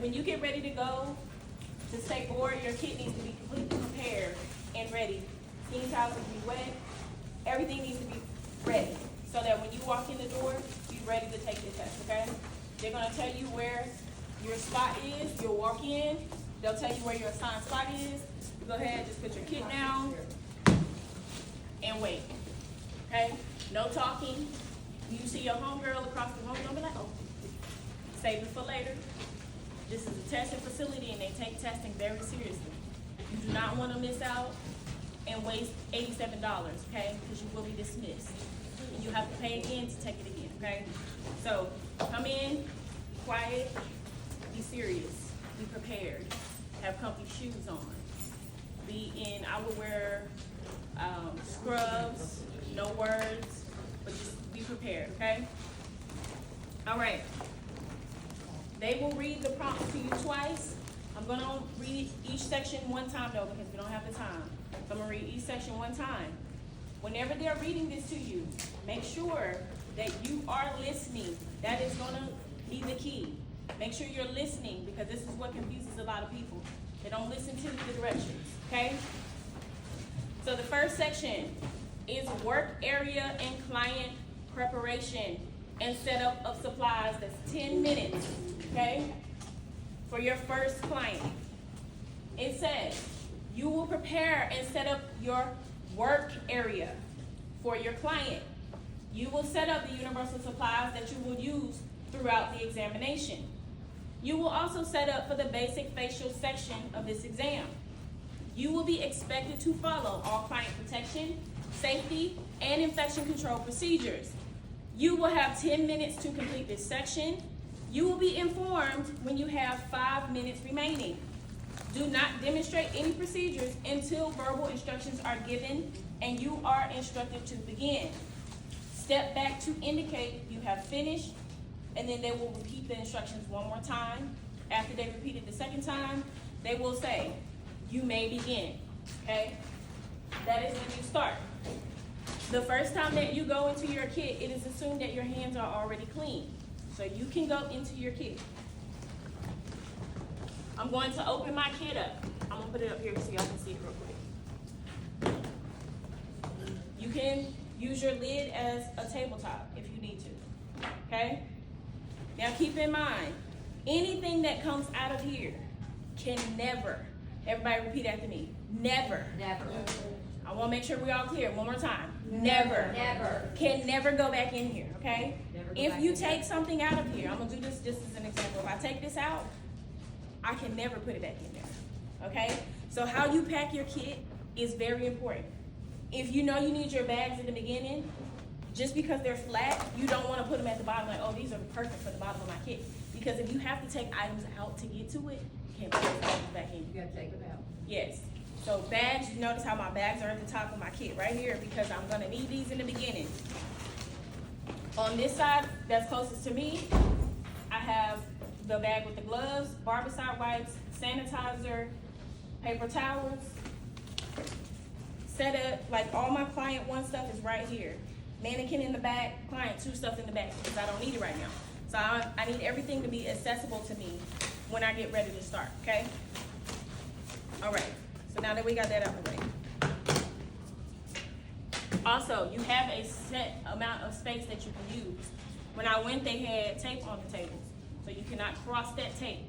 when you get ready to go to take board, your kit needs to be completely prepared and ready. Clean towels need to be wet. Everything needs to be ready so that when you walk in the door, you're ready to take the test, okay? They're gonna tell you where your spot is. You'll walk in. They'll tell you where your assigned spot is. You go ahead, just put your kit down and wait, okay? No talking. You see your homegirl across the room, don't be like, oh, save it for later. This is a testing facility and they take testing very seriously. You do not want to miss out and waste $87, okay? Because you will be dismissed. And you have to pay again to take it again, okay? So come in, quiet, be serious, be prepared, have comfy shoes on, I would wear scrubs, no words, but just be prepared, okay? All right. They will read the prompt to you twice. I'm gonna read each section one time though because we don't have the time. So I'm gonna read each section one time. Whenever they're reading this to you, make sure that you are listening. That is gonna be the key. Make sure you're listening because this is what confuses a lot of people. They don't listen to the directions, okay? So the first section is work area and client preparation and setup of supplies. That's 10 minutes, okay, for your first client. It says, you will prepare and set up your work area for your client. You will set up the universal supplies that you will use throughout the examination. You will also set up for the basic facial section of this exam. You will be expected to follow all client protection, safety, and infection control procedures. You will have 10 minutes to complete this section. You will be informed when you have 5 minutes remaining. Do not demonstrate any procedures until verbal instructions are given and you are instructed to begin. Step back to indicate you have finished, and then they will repeat the instructions one more time. After they repeat it the second time, they will say, you may begin, okay? That is when you start. The first time that you go into your kit, it is assumed that your hands are already clean. So you can go into your kit. I'm going to open my kit up. I'm gonna put it up here so y'all can see it real quick. You can use your lid as a tabletop if you need to, okay? Now keep in mind, anything that comes out of here can never, everybody repeat after me, never. Never. I wanna make sure we're all clear, one more time. Never. Never. Can never go back in here, okay? Never go If back you in take something out of here, I'm gonna do this just as an example. If I take this out, I can never put it back in there, okay? So how you pack your kit is very important. If you know you need your bags at the beginning, just because they're flat, you don't wanna put them at the bottom like, oh, these are perfect for the bottom of my kit. Because if you have to take items out to get to it, you can't put those items back in. You gotta take them out. Yes. So bags, you notice how my bags are at the top of my kit right here because I'm gonna need these in the beginning. On this side, that's closest to me, I have the bag with the gloves, barbicide wipes, sanitizer, paper towels. Set up, like all my client 1 stuff is right here. Mannequin in the back, client 2 stuff in the back because I don't need it right now. So I need everything to be accessible to me when I get ready to start, okay? All right, so now that we got that out of the way. Also, you have a set amount of space that you can use. When I went, they had tape on the tables, so you cannot cross that tape.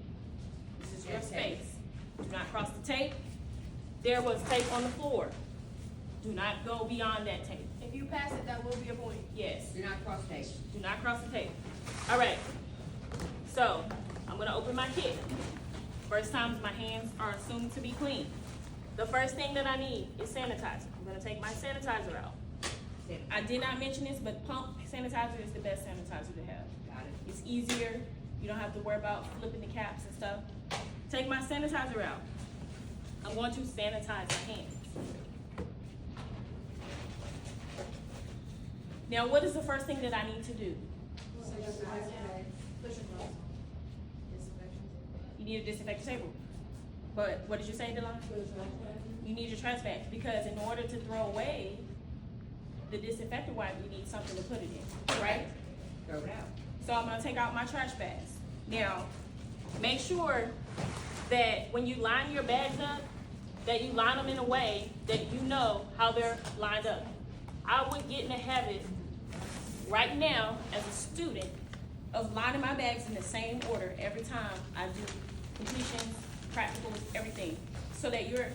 This is your space. Do not cross the tape. There was tape on the floor. Do not go beyond that tape. If you pass it, that will be a point. Yes. Do not cross tape. Do not cross the tape. All right. So I'm gonna open my kit. First time my hands are assumed to be clean. The first thing that I need is sanitizer. I'm gonna take my sanitizer out. I did not mention this, but pump sanitizer is the best sanitizer to have. Got it. It's easier. You don't have to worry about flipping the caps and stuff. Take my sanitizer out. I'm going to sanitize my hands. Now, what is the first thing that I need to do? You need to disinfect your table. But what did you say, Delon? You need your trash bags because in order to throw away the disinfectant wipe, you need something to put it in, right? Throw it out. So I'm gonna take out my trash bags. Now, Make sure that when you line your bags up, that you line them in a way that you know how they're lined up. I would get in the habit right now as a student of lining my bags in the same order every time I do completions, practicals, everything, so that you're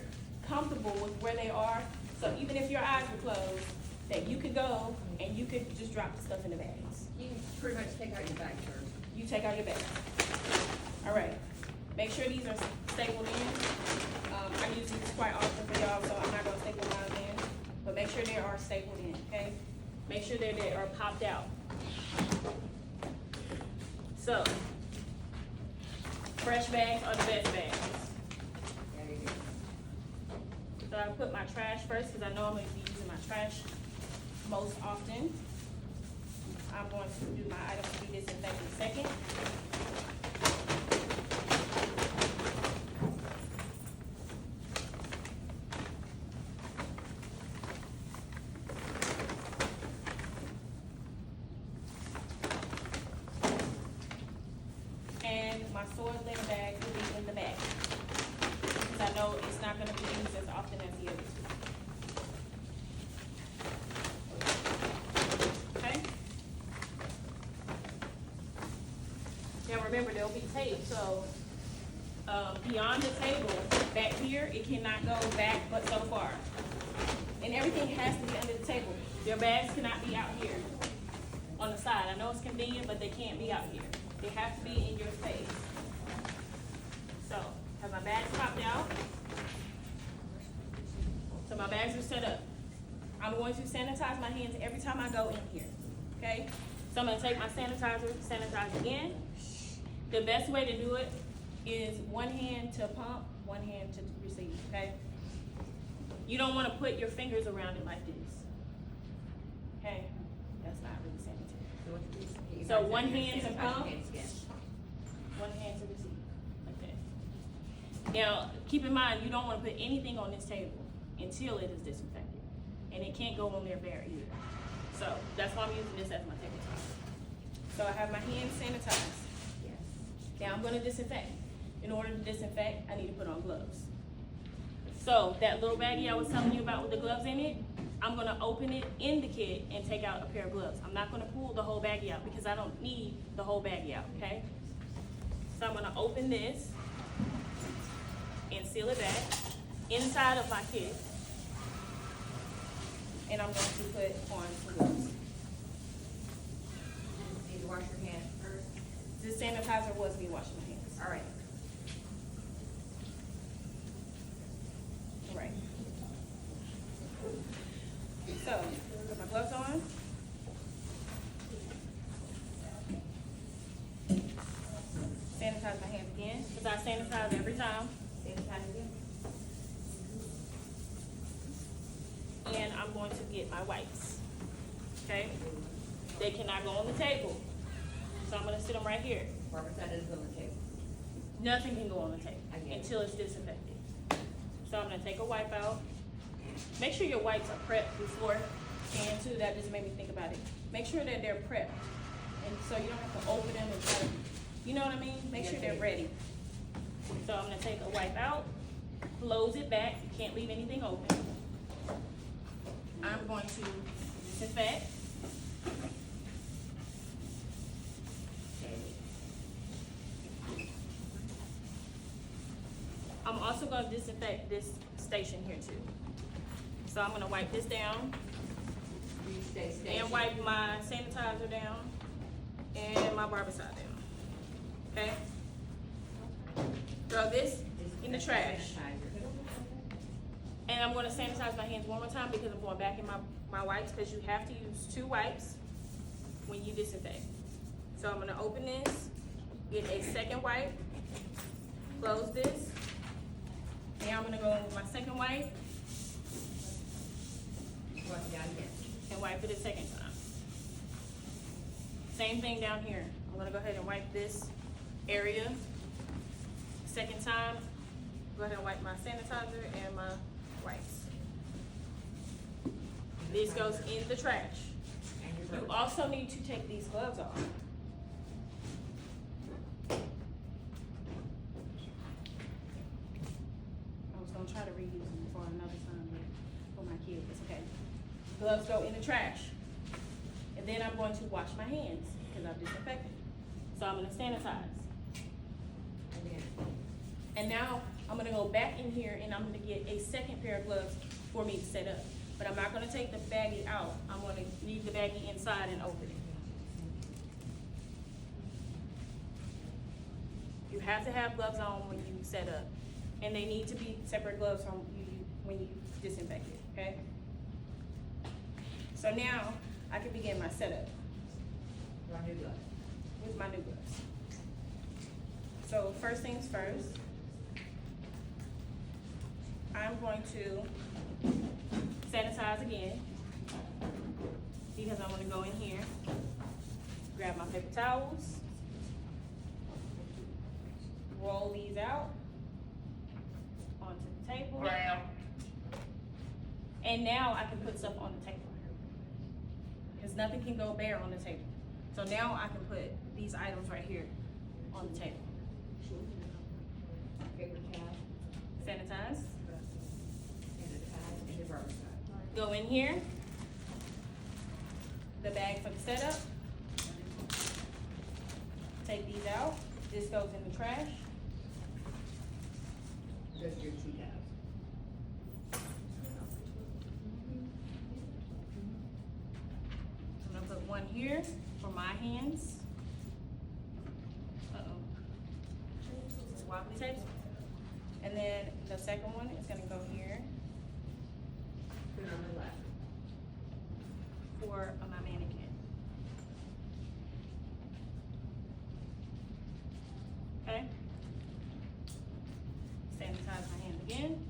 comfortable with where they are. So even if your eyes were closed, that you could go and you could just drop the stuff in the bags. You can pretty much take out your bag first. You take out your bag. All right. Make sure these are stapled in. I use these quite often for y'all, so I'm not gonna staple mine in. But make sure they are stapled in, okay? Make sure that they are popped out. So, fresh bags are the best bags. There you go. So I put my trash first because I know I'm going to be using my trash most often. I'm going to do my items to be disinfected second. And my soil linen bag will be in the back, because I know it's not gonna be used as often as the others. Okay? Now remember, there'll be tape, so, beyond the table, back here, it cannot go back but so far. And everything has to be under the table. Your bags cannot be out here on the side. I know it's convenient, but they can't be out here. They have to be in your space. So, have my bags popped out. So my bags are set up. I'm going to sanitize my hands every time I go in here, okay? So I'm gonna take my sanitizer, sanitize again. The best way to do it is one hand to pump, one hand to receive, okay? You don't wanna put your fingers around it like this, okay? That's not really sanitary. So one hand to pump, one hand to receive, like that. Now, keep in mind, you don't wanna put anything on this table until it is disinfected. And it can't go on there bare either. So that's why I'm using this as my tabletop. So I have my hands sanitized. Yes. Now I'm gonna disinfect. In order to disinfect, I need to put on gloves. So that little baggie I was telling you about with the gloves in it, I'm gonna open it in the kit and take out a pair of gloves. I'm not gonna pull the whole baggie out because I don't need the whole baggie out, okay? So I'm gonna open this and seal it back inside of my kit. And I'm going to put on some gloves. Need to wash your hands first. This sanitizer was me washing my hands. All right. All right. So, put my gloves on. Sanitize my hands again, because I sanitize every time. Sanitize again. And I'm going to get my wipes, okay? They cannot go on the table. So I'm gonna sit them right here. Barbara said it's on the table. Nothing can go on the table I get it. until it's disinfected. So I'm gonna take a wipe out. Make sure your wipes are prepped before, and too, that just made me think about it. Make sure that they're prepped, and so you don't have to open them and try to, you know what I mean? Make sure they're ready. So I'm gonna take a wipe out, close it back, you can't leave anything open. I'm going to disinfect. I'm also going to disinfect this station here too. So I'm going to wipe this down You stay stationary. and wipe my sanitizer down and my barbicide down. Okay? Throw this in the trash. And I'm gonna sanitize my hands one more time because I'm going back in my wipes, because you have to use 2 wipes when you disinfect. So I'm gonna open this, get a second wipe, close this. Now I'm gonna go in with my second wipe Wash it down again. and wipe it a second time. Same thing down here. I'm gonna go ahead and wipe this area. Second time, go ahead and wipe my sanitizer and my wipes. This goes in the trash. And your You barbara. also need to take these gloves off. gloves go in the trash. And then I'm going to wash my hands, because I've disinfected. So I'm gonna sanitize. Again. And now, I'm gonna go back in here and I'm gonna get a second pair of gloves for me to set up. But I'm not gonna take the baggie out, I'm gonna leave the baggie inside and open it. You have to have gloves on when you set up. And they need to be separate gloves from when you disinfect it, okay? So now, I can begin my setup Your new gloves. with my new gloves. So first things first, I'm going to sanitize again, because I'm gonna go in here, grab my paper towels, roll these out onto the table. And now I can put stuff on the table, because nothing can go bare on the table. So now I can put these items right here on the table. Paper towel, Sanitize, sanitize, and your rubber side. go in here, the bag for the setup, take these out, this goes in the trash. Just your 2 towels. I'm gonna put one here for my hands. Uh-oh. It's a wobbly table. And then the second one is gonna go here Put it on the left. for my mannequin. Okay? Sanitize my hand again.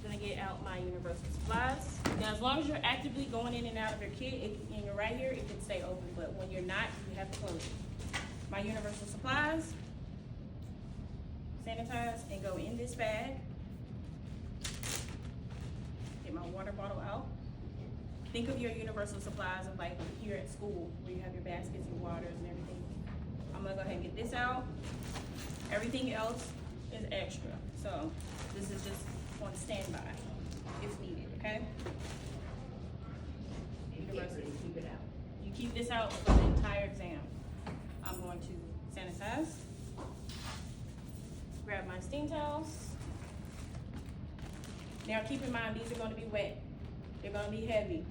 Gonna get out my universal supplies. Now, as long as you're actively going in and out of your kit, and you're right here, it can stay open, but when you're not, you have to close it. My universal supplies, sanitize and go in this bag. Get my water bottle out. Think of your universal supplies of like here at school, where you have your baskets and waters and everything. I'm gonna go ahead and get this out. Everything else is extra, so this is just on standby if needed, okay? You keep it out. You keep this out for the entire exam. I'm going to sanitize. Grab my steam towels. Now keep in mind, these are gonna be wet. They're gonna be heavy.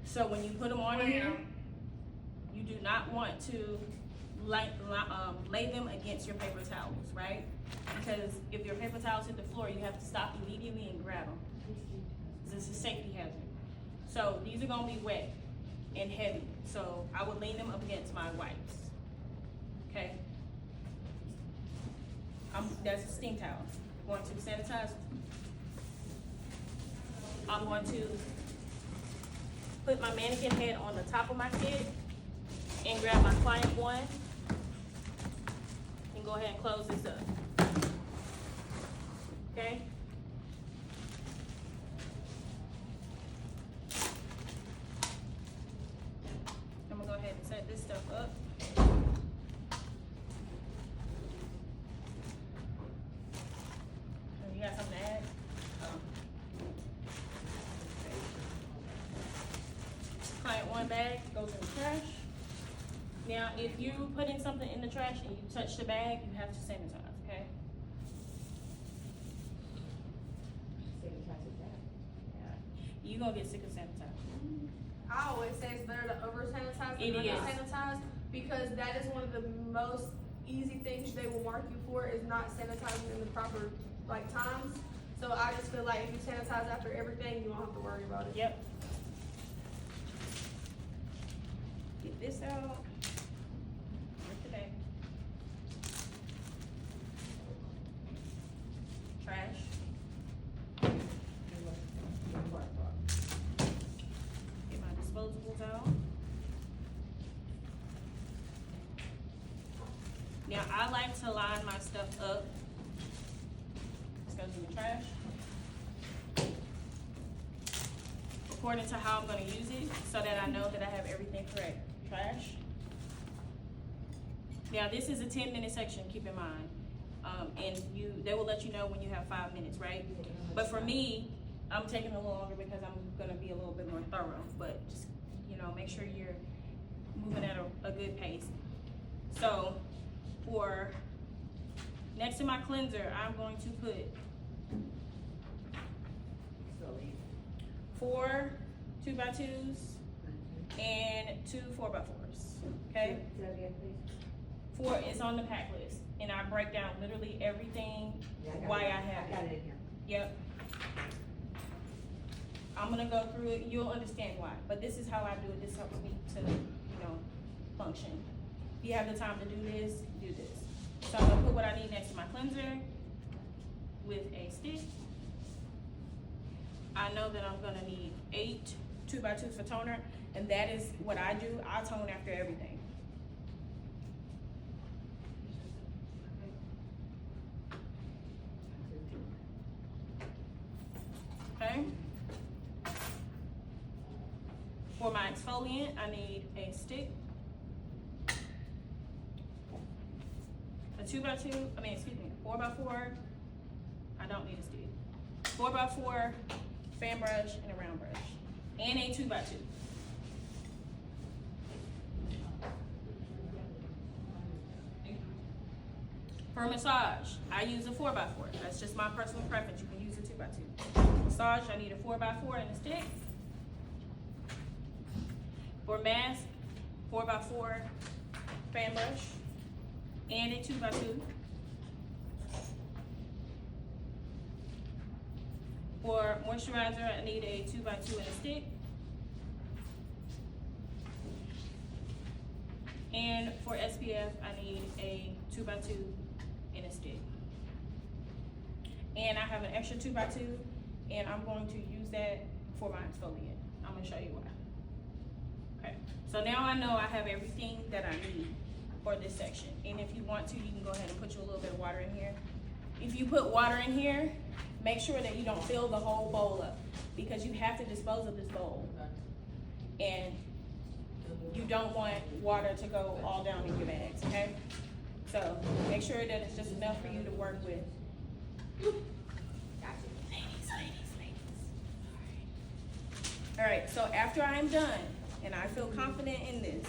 So when you put them on here, you do not want to lay them against your paper towels, right? Because if your paper towels hit the floor, you have to stop immediately and grab them. This is a safety hazard. So these are gonna be wet and heavy. So I would lean them up against my wipes. Okay? That's steam towels. I'm going to sanitize. I'm going to put my mannequin head on the top of my kit and grab my client one and go ahead and close this up. Okay? I'm gonna go ahead and set this stuff up. You got something to add? Client one bag goes in the trash. Now, if you put in something in the trash and you touch the bag, you have to sanitize, okay? Sanitize it down. You're gonna get sick of sanitizing. I always say it's better to over sanitize It than under is. sanitize, because that is one of the most easy things they will mark you for, is not sanitizing in the proper times. So I just feel like if you sanitize after everything, you won't have to worry about it. Yep. Get this out. With the bag. Trash. Get my disposables out. Now, I like to line my stuff up. This goes in the trash. According to how I'm gonna use it, so that I know that I have everything correct. Trash. Now, this is a 10-minute section, keep in mind. And they will let you know when you have 5 minutes, right? But for me, I'm taking a little longer because I'm gonna be a little bit more thorough, but just, make sure you're moving at a good pace. So, for next to my cleanser, I'm going to put Slowly. 4 2x2s and 2 4x4s, okay? Say that again, please. 4 is on the pack list, and I break down literally everything, Yeah, got why it. I have I got it. it in here. Yep. I'm gonna go through it, you'll understand why, but this is how I do it, this helps me to, function. If you have the time to do this, do this. So I'm gonna put what I need next to my cleanser with a stick. I know that I'm gonna need 8 2x2s for toner, and that is what I do, I tone after everything. Okay? For my exfoliant, I need a stick, a 4x4, I don't need a stick, 4x4 fan brush and a round brush, and a 2x2. For massage, I use a 4x4, that's just my personal preference, you can use a 2x2. Massage, I need a 4x4 and a stick. For mask, 4x4 fan brush and a 2x2. For moisturizer, I need a 2x2 and a stick. And for SPF, I need a 2x2 and a stick. And I have an extra 2x2, and I'm going to use that for my exfoliant. I'm gonna show you why. Okay, so now I know I have everything that I need for this section. And if you want to, you can go ahead and put you a little bit of water in here. If you put water in here, make sure that you don't fill the whole bowl up, because you have to dispose of this bowl. And you don't want water to go all down in your bags, okay? So make sure that it's just enough for you to work with. Ladies. All right, so after I'm done, and I feel confident in this,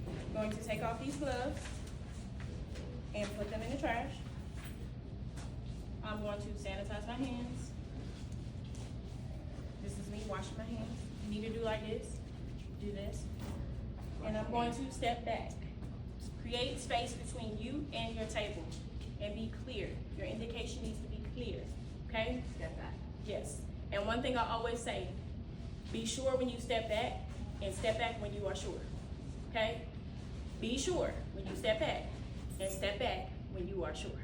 I'm going to take off these gloves and put them in the trash. I'm going to sanitize my hands. This is me washing my hands. You need to do like this, do this. And I'm going to step back. Create space between you and your table and be clear. Your indication needs to be clear, okay? Step back. Yes. And one thing I always say, be sure when you step back, and step back when you are sure, okay? Be sure when you step back, and step back when you are sure.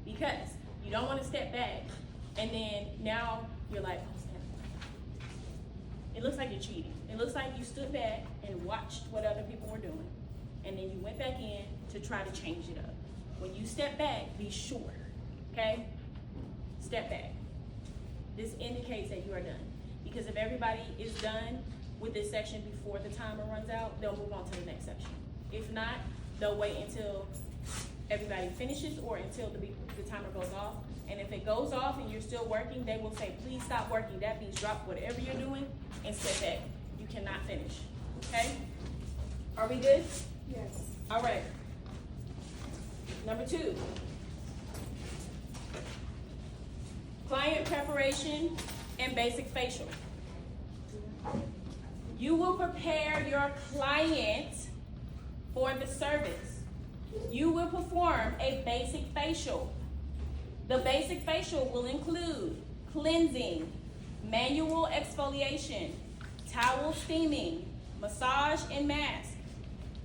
Because you don't want to step back, and then now you're like, oh snap. It looks like you're cheating. It looks like you stood back and watched what other people were doing, and then you went back in to try to change it up. When you step back, be sure, okay? Step back. This indicates that you are done. Because if everybody is done with this section before the timer runs out, they'll move on to the next section. If not, they'll wait until everybody finishes or until the timer goes off. And if it goes off and you're still working, they will say, please stop working. That means drop whatever you're doing and step back. You cannot finish, okay? Are we good? Yes. All right. Number 2. Client preparation and basic facial. You will prepare your client for the service. You will perform a basic facial. The basic facial will include cleansing, manual exfoliation, towel steaming, massage, and mask.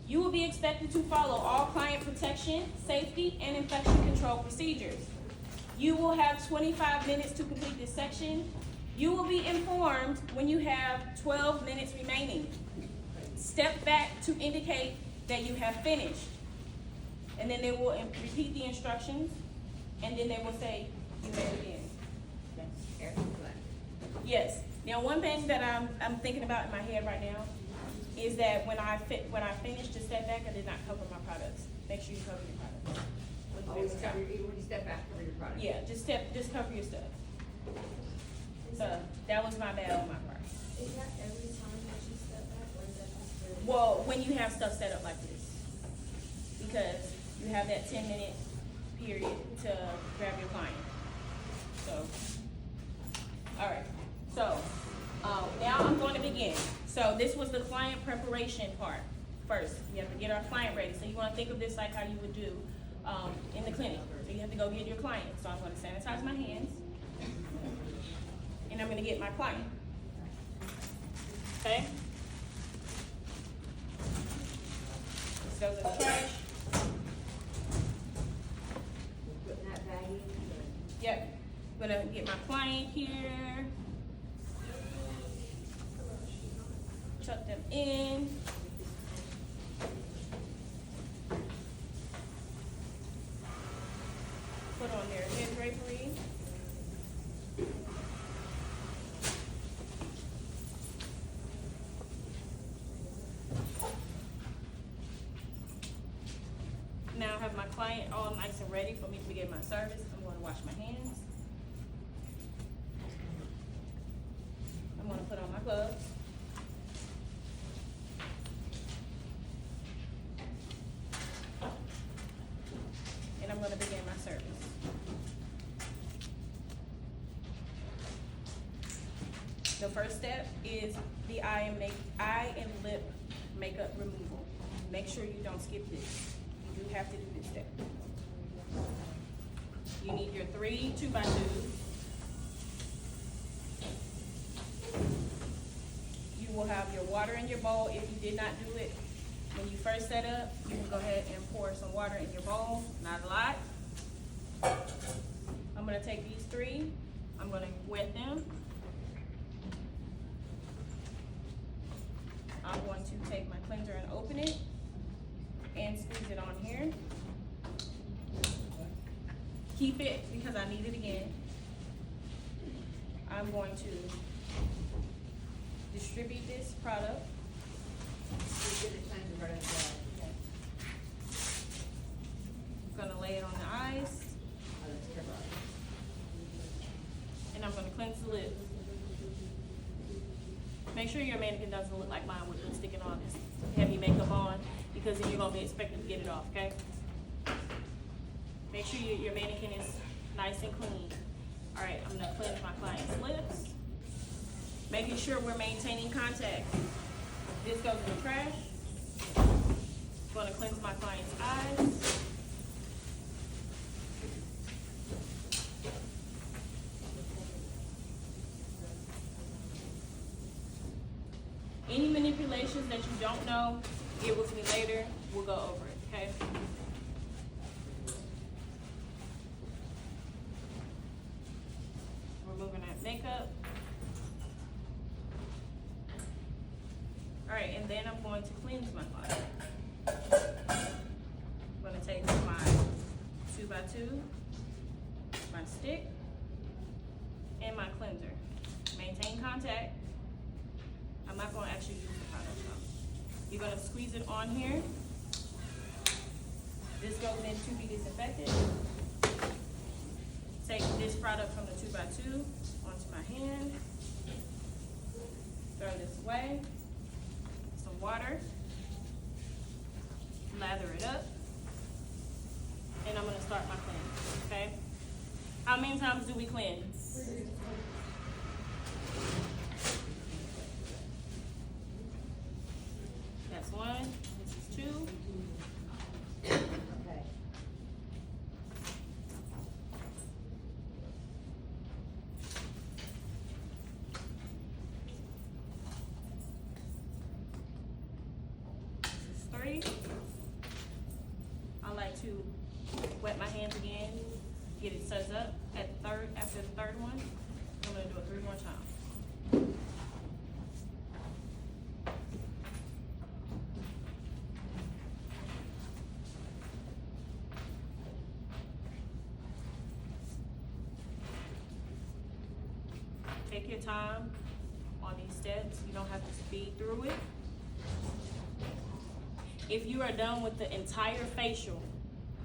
You will be expected to follow all client protection, safety, and infection control procedures. You will have 25 minutes to complete this section. You will be informed when you have 12 minutes remaining. Step back to indicate that you have finished. And then they will repeat the instructions, and then they will say, you may begin. Air flat. Yes. Now, one thing that I'm thinking about in my head right now is that when I finished to step back, I did not cover my products. Make sure you cover your products. Always cover, even when you step back, cover your product. Yeah, just cover your stuff. So, that was my bad on my part. Is that every time that you step back, or is that just for? Well, when you have stuff set up like this, because you have that 10-minute period to grab your client. So, all right. So, now I'm going to begin. So this was the client preparation part. First, you have to get our client ready. So you want to think of this like how you would do in the clinic. So you have to go get your client. So I'm going to sanitize my hands, and I'm going to get my client. Okay. This goes in the trash. Putting that bag in. Yep. I'm gonna get my client here. Tuck them in. Put on their head drapery. Now I have my client all nice and ready for me to begin my service. I'm going to wash my hands. I'm going to put on my gloves. And I'm going to begin my service. The first step is the eye and lip makeup removal. Make sure you don't skip this. You do have to do this step. You need your 3 2x2s. You will have your water in your bowl. If you did not do it when you first set up, you can go ahead and pour some water in your bowl, not a lot. I'm gonna take these 3, I'm gonna wet them. I'm going to take my cleanser and open it and squeeze it on here. Keep it because I need it again. I'm going to distribute this product. You get the cleanser right in there. I'm gonna lay it on the eyes, Oh, that's good. and I'm gonna cleanse the lips. Make sure your mannequin doesn't look like mine with lipstick and all this heavy makeup on, because then you're gonna be expected to get it off, okay? Make sure your mannequin is nice and clean. All right, I'm gonna cleanse my client's lips. Making sure we're maintaining contact. This goes in the trash. Gonna cleanse my client's eyes. Any manipulations that you don't know, get with me later. We'll go over it, okay? Removing that makeup. All right, and then I'm going to cleanse my body. I'm gonna take my 2x2, my stick, and my cleanser. Maintain contact. I'm not gonna actually use the product though. You're gonna squeeze it on here. This goes in to be disinfected. Take this product from the 2x2 onto my hand. Throw this away. Some water. Lather it up. And I'm gonna start my cleanse, okay? How many times do we cleanse? 3. That's 1, this is 2. Okay. This is 3. I like to wet my hands again, get it suds up at the third, after the third one. I'm gonna do it 3 more times. Take your time on these steps. You don't have to speed through it. If you are done with the entire facial,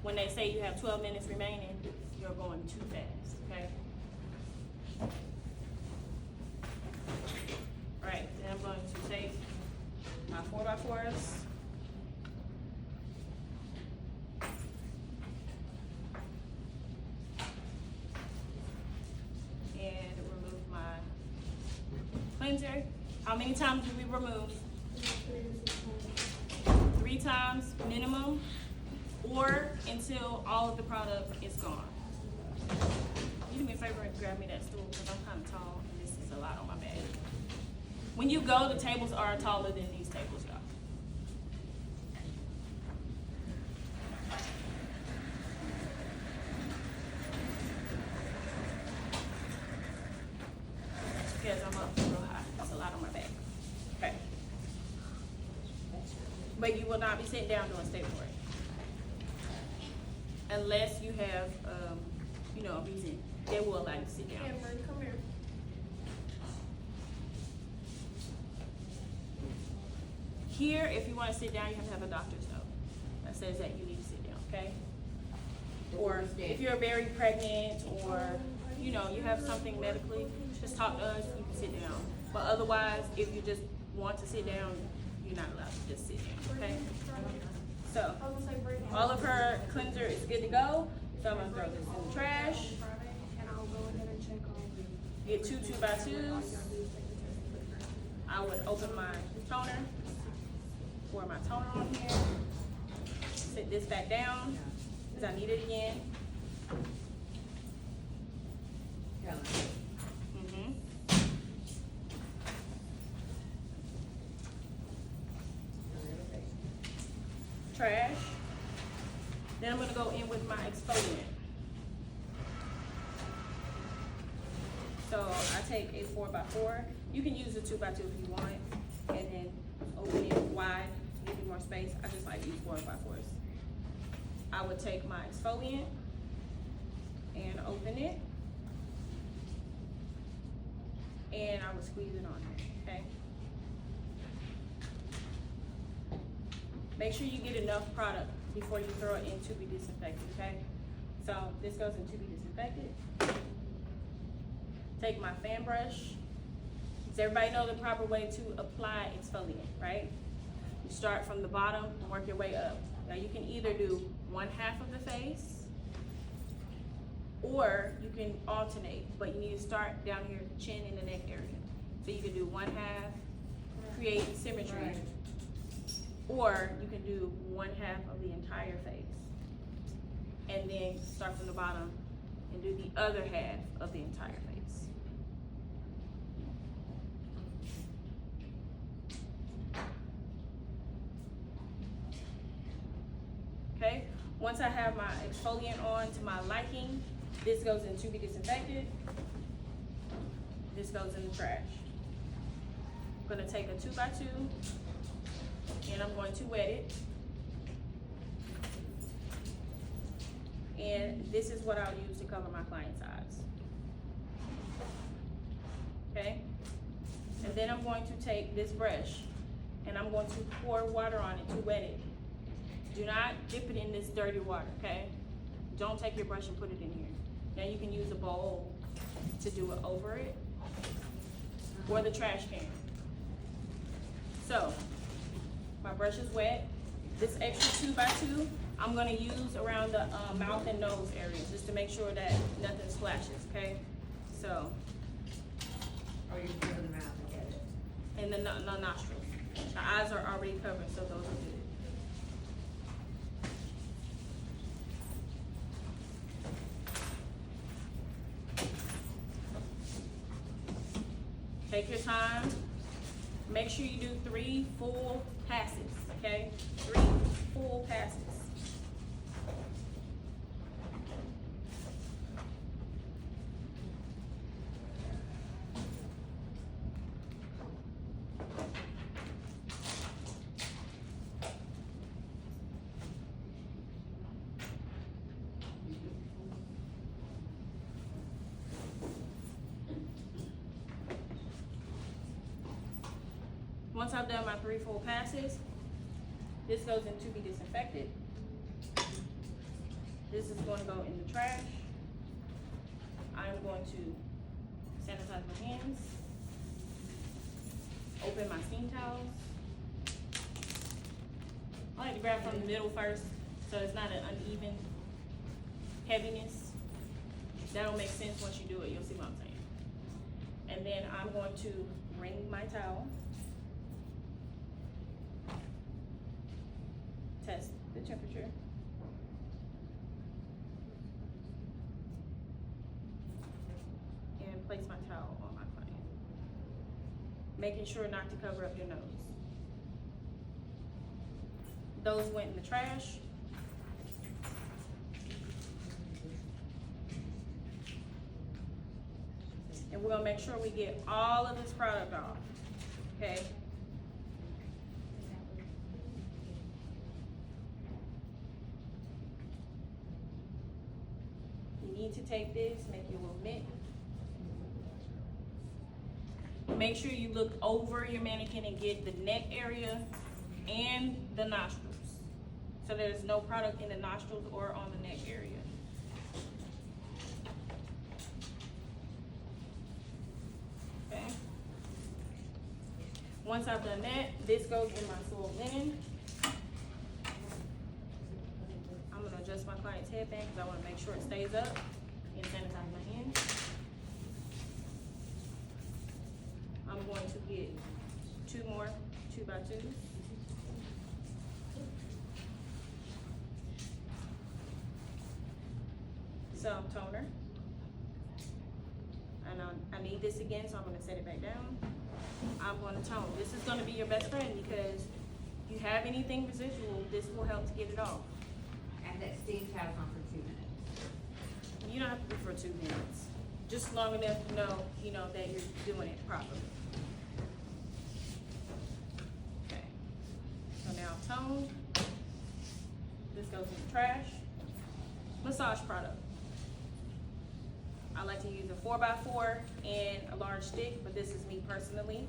when they say you have 12 minutes remaining, you're going too fast, okay? Alright, then I'm going to take my 4x4s. And remove my cleanser. How many times do we remove? 3 times minimum, or until all of the product is gone. You do me a favor and grab me that stool because I'm kind of tall and this is a lot on my back. When you go, the tables are taller than these tables, y'all. Because I'm up real high. That's a lot on my back. Okay. But you will not be sitting down doing state work. Unless you have, you know, a reason. They will allow you to sit down. Cameron, come here. Here, if you want to sit down, you have to have a doctor's note that says that you need to sit down, okay? Or if you're very pregnant or, you know, you have something medically, just talk to us, you can sit down. But otherwise, if you just want to sit down, you're not allowed to just sit down, okay? So, I was gonna say bring it. all of her cleanser is good to go. So I'm gonna throw this in the trash. Friday, and I'll go ahead and check on. Get 2 2x2s. I would open my toner, pour my toner on here, sit this back down, because I need it again. Mm-hmm. Trash. Then I'm gonna go in with my exfoliant. So I take a 4x4. You can use a 2x2 if you want, and then open it wide, give you more space. I just like to use 4x4s. I would take my exfoliant and open it, and I would squeeze it on there, okay? Make sure you get enough product before you throw it in to be disinfected, okay? So this goes in to be disinfected. Take my fan brush. Does everybody know the proper way to apply exfoliant, right? You start from the bottom and work your way up. Now you can either do 1/2 of the face, or you can alternate, but you need to start down here at the chin and the neck area. So you can do 1/2, create symmetry, Right. or you can do 1/2 of the entire face. And then start from the bottom and do the other half of the entire face. Okay, once I have my exfoliant on to my liking, this goes in to be disinfected. This goes in the trash. I'm gonna take a 2x2 and I'm going to wet it. And this is what I'll use to cover my client's eyes. Okay? And then I'm going to take this brush and I'm going to pour water on it to wet it. Do not dip it in this dirty water, okay? Don't take your brush and put it in here. Now you can use a bowl to do it over it, or the trash can. So, my brush is wet. This extra 2x2, I'm gonna use around the mouth and nose area, just to make sure that nothing splashes, okay? So, Or you can in the mouth and get it. and the nostrils. The eyes are already covered, so those are good. Take your time. Make sure you do 3 full passes, okay? 3 full passes. Once I've done my 3 full passes, this goes in to be disinfected. This is going to go in the trash. I'm going to sanitize my hands. Open my steam towels. I like to grab from the middle first, so it's not an uneven heaviness. That'll make sense once you do it, you'll see what I'm saying. And then I'm going to wring my towel. Test the temperature. And place my towel on my client. Making sure not to cover up your nose. Those went in the trash. And we're gonna make sure we get all of this product off, okay? You need to take this, make your little mitt. Make sure you look over your mannequin and get the neck area and the nostrils. So there's no product in the nostrils or on the neck area. Okay. Once I've done that, this goes in my soiled linen. I'm gonna adjust my client's headband because I wanna make sure it stays up and sanitize my hands. I'm going to get 2 more 2x2s. Some toner. And I need this again, so I'm gonna set it back down. I'm gonna tone. This is gonna be your best friend because if you have anything residual, this will help to get it off. And that steam towel's on for 2 minutes. You don't have to do for 2 minutes. Just long enough to know, that you're doing it properly. Okay. So now tone. This goes in the trash. Massage product. I like to use a 4x4 and a large stick, but this is me personally.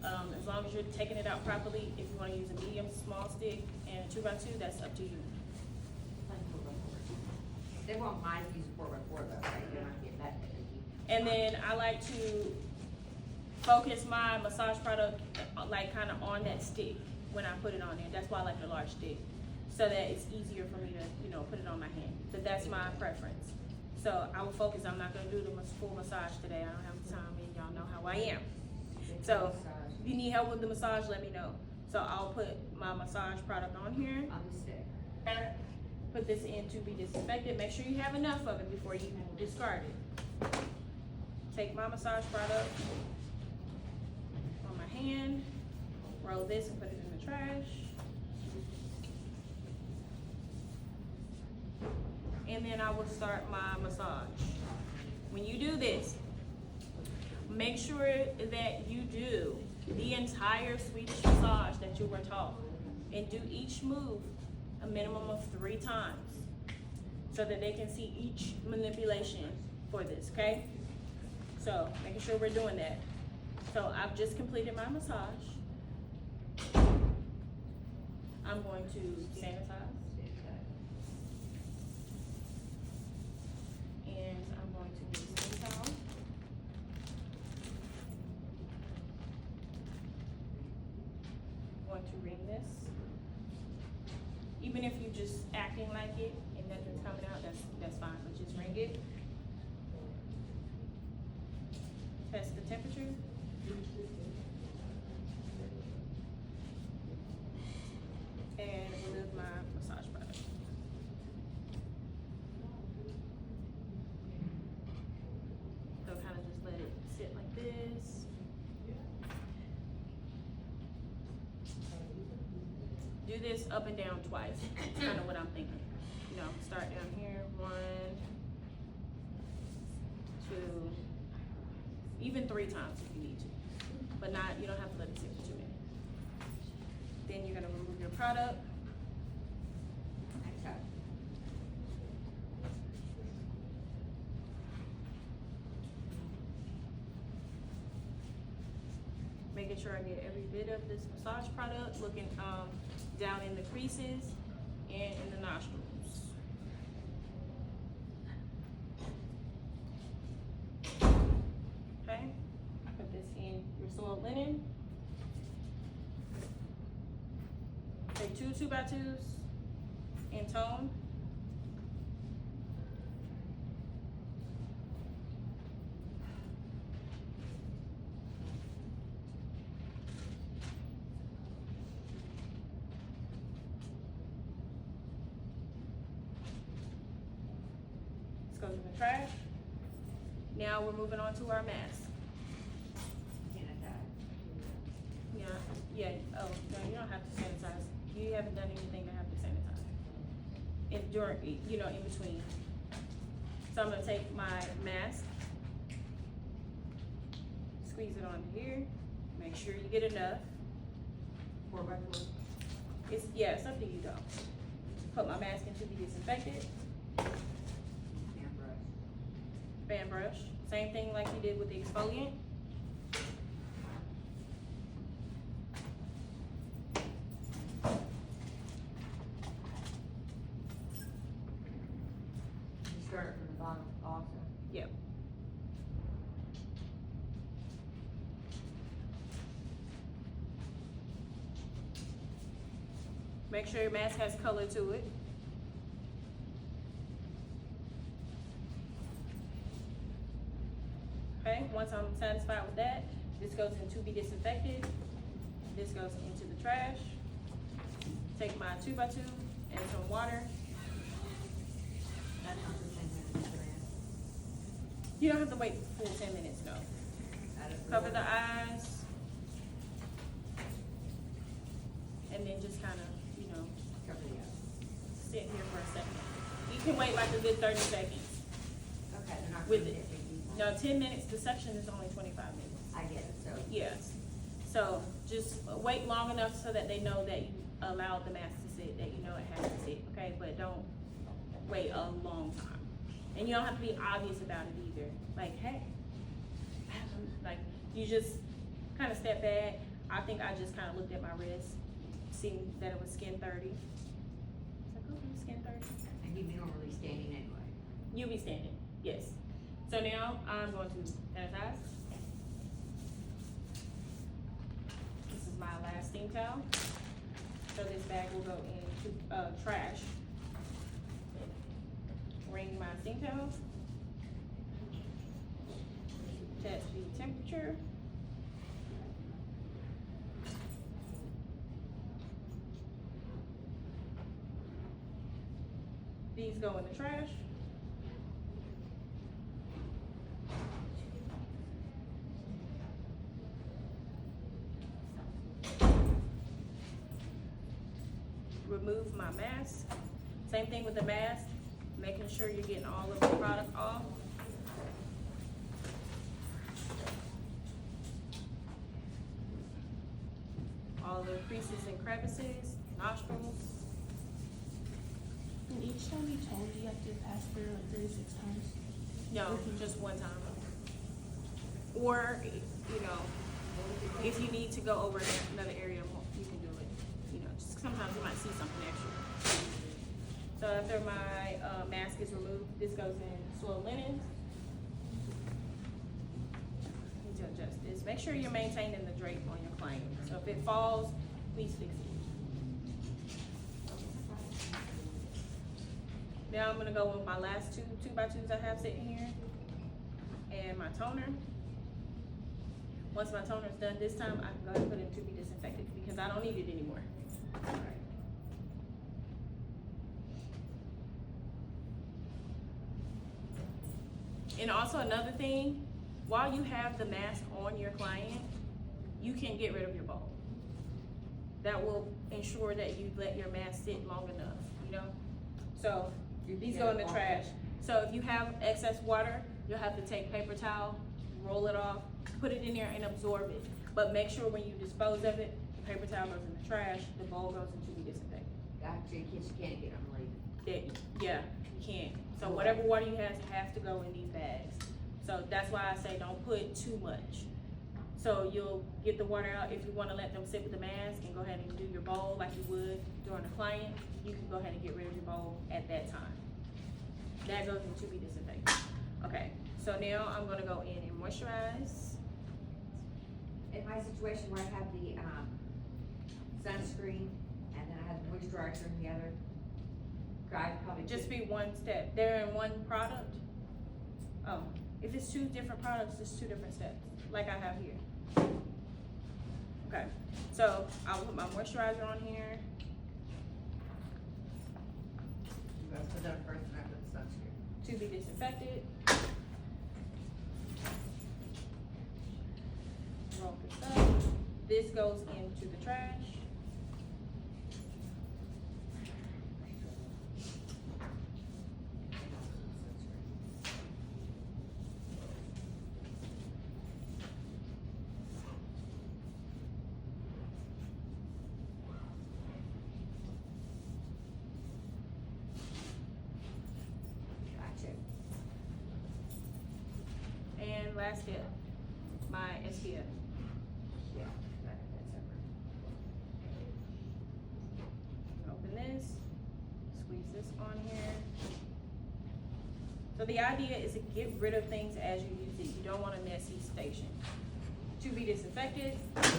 As long as you're taking it out properly, if you want to use a medium, small stick and a 2x2, that's up to you. They want mine to use a 4x4 though, right? You're not getting that big. And then I like to focus my massage product like kind of on that stick when I put it on there. That's why I like the large stick, so that it's easier for me to, put it on my hand. But that's my preference. So I will focus. I'm not gonna do the full massage today. I don't have the time, and y'all know how I am. So if you need help with the massage, let me know. So I'll put my massage product on here. On the stick. Put this in to be disinfected. Make sure you have enough of it before you discard it. Take my massage product on my hand, roll this and put it in the trash. And then I will start my massage. When you do this, make sure that you do the entire Swedish massage that you were taught, and do each move a minimum of 3 times so that they can see each manipulation for this, okay? So making sure we're doing that. So I've just completed my massage. I'm going to sanitize. And I'm going to use steam towel. I'm going to wring this. Even if you're just acting like it and nothing's coming out, that's fine, but just wring it. Test the temperature. And remove my massage product. So kind of just let it sit like this. Do this up and down twice. That's kind of what I'm thinking. Start down here, 1, 2, even 3 times if you need to. But you don't have to let it sit for 2 minutes. Then you're gonna remove your product. Okay. Making sure I get every bit of this massage product, looking down in the creases and in the nostrils. 2x2s in tone. This goes in the trash. Now we're moving on to our mask. Yeah, yeah, oh, no, you don't have to sanitize. You haven't done anything to have to sanitize. During, in between. So I'm gonna take my mask, squeeze it onto here, make sure you get enough. 4x4. It's up to you though. Put my mask in to be disinfected, Hand brush. fan brush, same thing like you did with the exfoliant. You start from the bottom also. Yep. Make sure your mask has color to it. Okay, once I'm satisfied with that, this goes in to be disinfected. This goes into the trash. Take my 2x2 and some water. That's not the same thing as the brand. You don't have to wait full 10 minutes, no. Cover the eyes. And then just kind of, Cover the eyes. sit here for a second. You can wait like a good 30 seconds. Okay, they're not With gonna it. get big. No, 10 minutes, the section is only 25 minutes. I get it, so. Yes. So just wait long enough so that they know that you allowed the mask to sit, that you know it has to sit, okay? But don't wait a long time. And you don't have to be obvious about it either. Like, hey, like you just kind of step back. I think I just kind of looked at my wrist, seen that it was skin 30. It's like, oh, skin 30. And you'd be normally standing anyway. You'll be standing, yes. So now I'm going to sanitize. This is my last steam towel. So this bag will go into trash. Ring my steam towel. Test the temperature. These go in the trash. Remove my mask. Same thing with the mask, making sure you're getting all of the product off. All the creases and crevices, nostrils. And each time you told you have to pass through like 36 times. No, just one time. Or, if you need to go over another area, you can do it. Just sometimes you might see something extra. So after my mask is removed, this goes in soiled linens. Need to adjust this. Make sure you're maintaining the drape on your client. So if it falls, please fix it. Now I'm gonna go with my last two 2x2s I have sitting here, and my toner. Once my toner is done this time, I can go ahead and put it to be disinfected because I don't need it anymore. And also another thing, while you have the mask on your client, you can get rid of your bowl. That will ensure that you let your mask sit long enough, So these go in the trash. So if you have excess water, you'll have to take paper towel, roll it off, put it in there and absorb it. But make sure when you dispose of it, the paper towel goes in the trash, the bowl goes into the disinfectant. Gotcha, in case you can't get them later. Yeah, you can't. So whatever water you have has to go in these bags. So that's why I say don't put too much. So you'll get the water out. If you wanna let them sit with the mask and go ahead and do your bowl like you would during a client, you can go ahead and get rid of your bowl at that time. That goes into be disinfected. Okay, so now I'm gonna go in and moisturize. In my situation where I have the sunscreen and then I has moisturizer and the other? Guys probably Just do. be one step. They're in one product. Oh, if it's two different products, it's two different steps, like I have here. Okay, so I'll put my moisturizer on here. You gotta put that first and after the sunscreen. To be disinfected. Roll this up. This goes into the trash. Gotcha. And last step, my SPF. Yeah, that's separate. Open this, squeeze this on here. So the idea is to get rid of things as you use it. You don't want a messy station. To be disinfected. This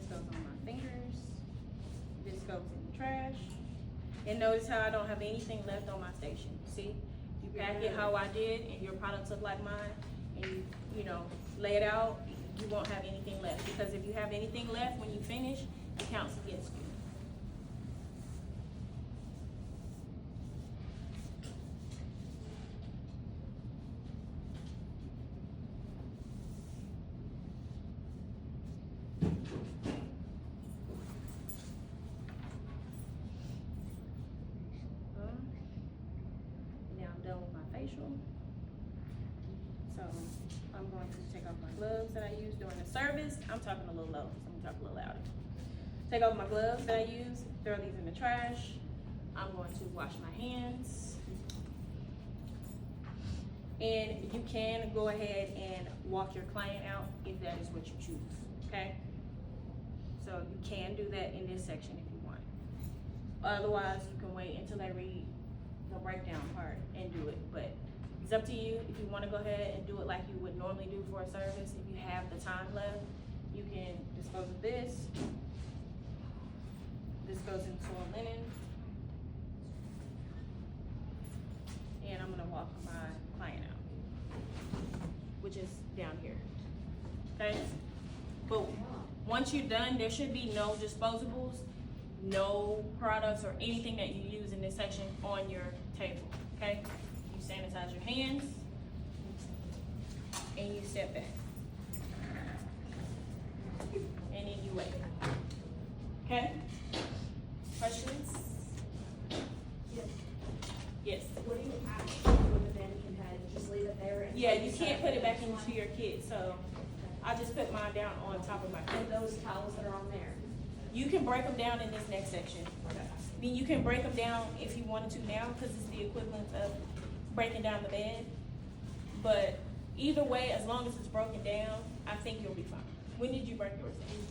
goes on my fingers. This goes in the trash. And notice how I don't have anything left on my station. See? You pack it how I did and your products look like mine and you know, lay it out, you won't have anything left. Because if you have anything left when you finish, it counts against you. Now I'm done with my facial. So I'm going to take off my gloves that I used during the service. I'm talking a little low, so I'm gonna talk a little louder. Take off my gloves that I used, throw these in the trash. I'm going to wash my hands. And you can go ahead and walk your client out if that is what you choose, okay? So you can do that in this section if you want. Otherwise, you can wait until they read the breakdown part and do it, but it's up to you. If you wanna go ahead and do it like you would normally do for a service, if you have the time left, you can dispose of this. This goes in soiled linen. And I'm gonna walk my client out, which is down here, okay? But once you're done, there should be no disposables, no products or anything that you use in this section on your table, okay? You sanitize your hands and you step back. And then you wait, okay? Questions? Yes. What do you actually do with the mannequin head? Just leave it there? And Yeah, you can't put it back into your kit, so I just put mine down on top of my kit. And those towels that are on there? You can break them down in this next section. I mean, you can break them down if you wanted to now, because it's the equivalent of breaking down the bed. But either way, as long as it's broken down, I think you'll be fine. When did you break yours down?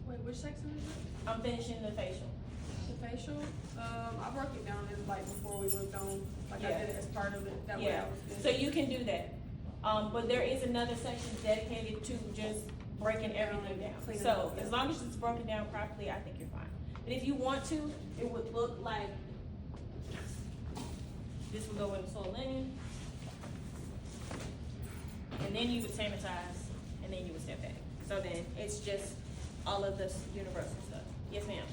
Wait, which section is it? I'm finishing the facial. The facial? I broke it down in like before we moved on, like I Yeah. did it as part of it, that way Yeah, I was good. so you can do that. But there is another section dedicated to just breaking everything down. Cleaning So up. as long as it's broken down properly, I think you're fine. But if you want to, it would look like this would go in the soil linen. And then you would sanitize, and then you would step back. So then it's just all of this universal stuff. Yes, ma'am.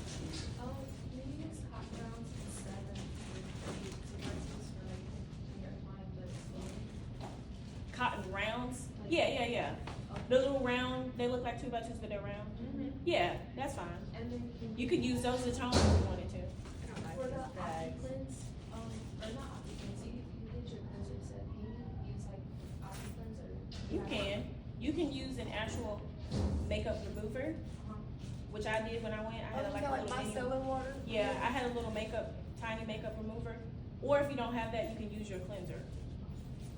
Oh, maybe use hot grounds instead of the devices for like when you're applying the skin. Cotton rounds. Yeah. The little round, they look like 2x2s, but they're round. Mm-hmm. Yeah, that's fine. And then You could use those as tone if you wanted to. for the OptiCleanse, or not OptiCleanse, you can get your cleansers at paint, use like OptiCleanse or. You can use an actual makeup remover, which I did when I went. I had Oh, like you a got little like mini- micellar water? Yeah, I had a little tiny makeup remover. Or if you don't have that, you can use your cleanser.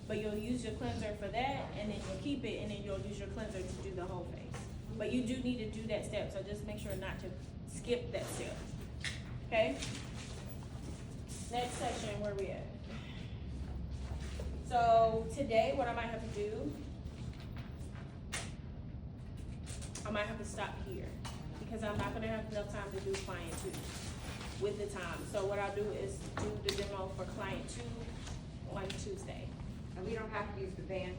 But you'll use your cleanser for that, and then you'll keep it, and then you'll use your cleanser to do the whole face. But you do need to do that step, so just make sure not to skip that step. Okay? Next section, where we at? So today, what I might have to do, I might might have to stop here, because I'm not gonna have enough time to do client two with the time. So what I'll do is do the demo for client two on Tuesday. And we don't have to use the van